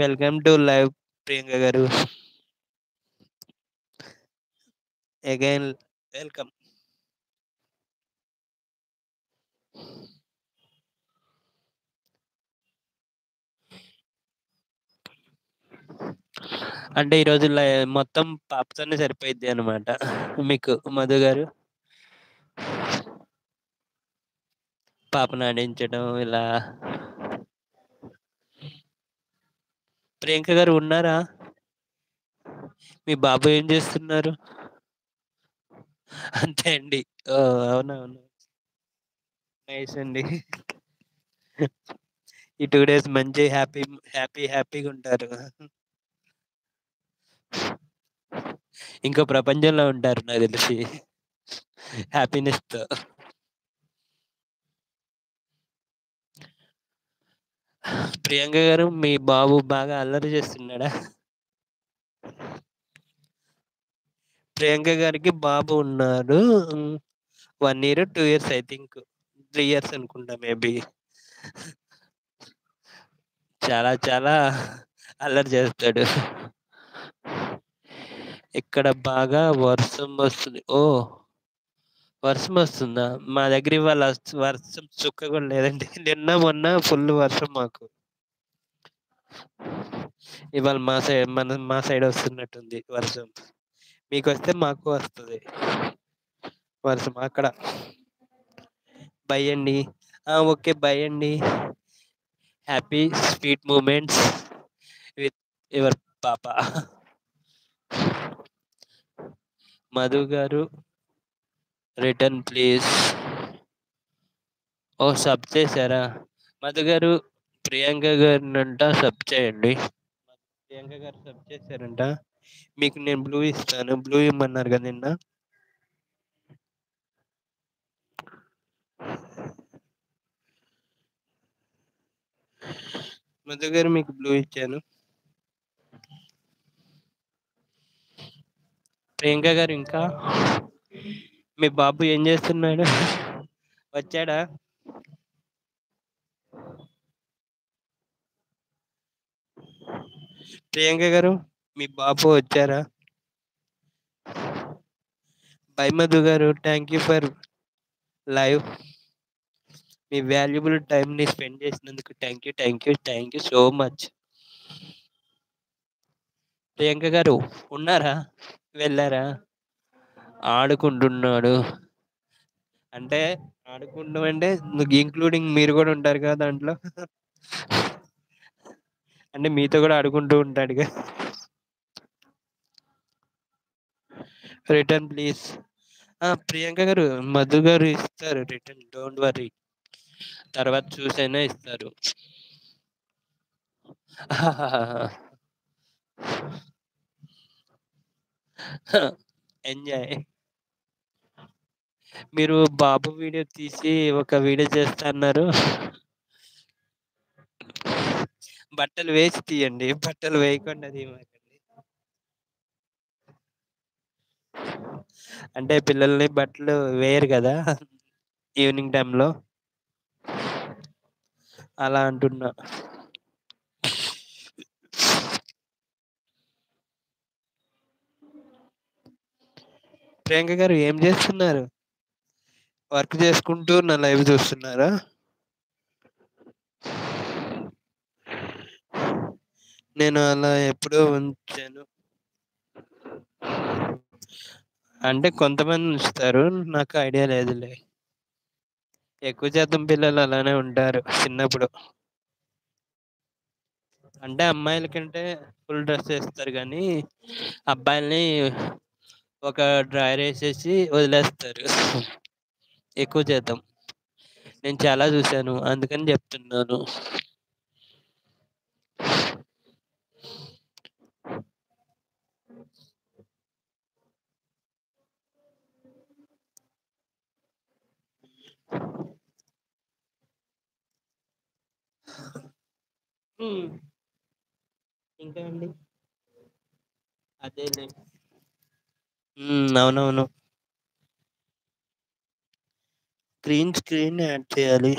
Welcome to live Priyanka గారు. Again welcome. అంటే ఈరోజు మొత్తం పాపతోనే సరిపోయిద్ది అనమాట మీకు మధు గారు. పాపను ఆడించడం ఇలా. ప్రియాంక గారు ఉన్నారా? మీ బాబు ఏం చేస్తున్నారు? అంతే అండి. ఓ, అవునవును. నైస్ అండి. ఈ 2 డేస్ మంచి హ్యాపీగా ఉంటారు. ఇంకో ప్రపంచంలో ఉంటారు నాకు తెలిసి, హ్యాపీనెస్ తో. ప్రియాంక గారు, మీ బాబు బాగా అల్లరి చేస్తున్నాడా? ప్రియాంక గారికి బాబు ఉన్నాడు. 1 year 2 years I think. 3 years అనుకుంటా మేబీ. చాలా చాలా అల్లరి చేస్తాడు. ఇక్కడ బాగా వర్షం వస్తుంది. ఓ, వర్షం వస్తుందా? మా దగ్గర ఇవాళ వర్షం చుక్క కూడా లేదండి. నిన్న మొన్న ఫుల్ వర్షం మాకు. ఇవాళ మా సైడ్ వస్తున్నట్టుంది వర్షం. మీకు వస్తే మాకు వస్తుంది వర్షం అక్కడ. బై అండి. ఓకే, బై అండి. Happy sweet moments with your పాప. మధు గారు రిటర్న్ ప్లీజ్. ఓ, సబ్ చేశారా? మధు గారు ప్రియాంక గారినంట సబ్ చేయండి. ప్రియాంక గారు సబ్ చేశారంట. మీకు నేను బ్లూ ఇస్తాను. బ్లూ ఇమ్మన్నారు కదా నిన్న. మధు గారు మీకు బ్లూ ఇచ్చాను. ప్రియాంక గారు, ఇంకా మీ బాబు ఏం చేస్తున్నాడు? వచ్చాడా? ప్రియాంక గారు, మీ బాబు వచ్చారా? బై మధు గారు, thank you for live. Me valuable టైంని స్పెండ్ చేసినందుకు thank you so much. Priyanka గారు ఉన్నారా? వెళ్ళారా? ఆడుకుంటున్నాడు అంటే, ఆడుకుంటాం అంటే ఇంక్లూడింగ్ మీరు కూడా ఉంటారు కదా దాంట్లో. అంటే మీతో కూడా ఆడుకుంటూ ఉంటాడుగా. Return please. ప్రియాంక గారు, మధు గారు ఇస్తారు రిటర్న్, డోంట్ వరీ. తర్వాత చూసైనా ఇస్తారు. ఎంజాయ్. మీరు బాబు వీడియో తీసి ఒక వీడియో చేస్తా అన్నారు. బట్టలు వేసి తీయండి, బట్టలు వేయకుండా తీయమాకండి. అంటే పిల్లల్ని బట్టలు వేయరు కదా ఈవినింగ్ టైంలో, అలా అంటున్నా. ప్రియాంక గారు ఏం చేస్తున్నారు? వర్క్ చేసుకుంటూ నా లైవ్ చూస్తున్నారా? నేను అలా ఎప్పుడూ ఉంచాను. అంటే కొంతమంది ఉంచుతారు, నాకు ఐడియా లేదులే. ఎక్కువ శాతం పిల్లలు అలానే ఉంటారు చిన్నప్పుడు. అంటే అమ్మాయిల కంటే ఫుల్ డ్రెస్ వేస్తారు కానీ అబ్బాయిల్ని ఒక డ్రాయర్ వేసేసి వదిలేస్తారు ఎక్కువ శాతం. నేను చాలా చూశాను, అందుకని చెప్తున్నాను. ఇంకా అండి, అదేలే. అవునవును. స్క్రీన్ యాడ్ చేయాలి.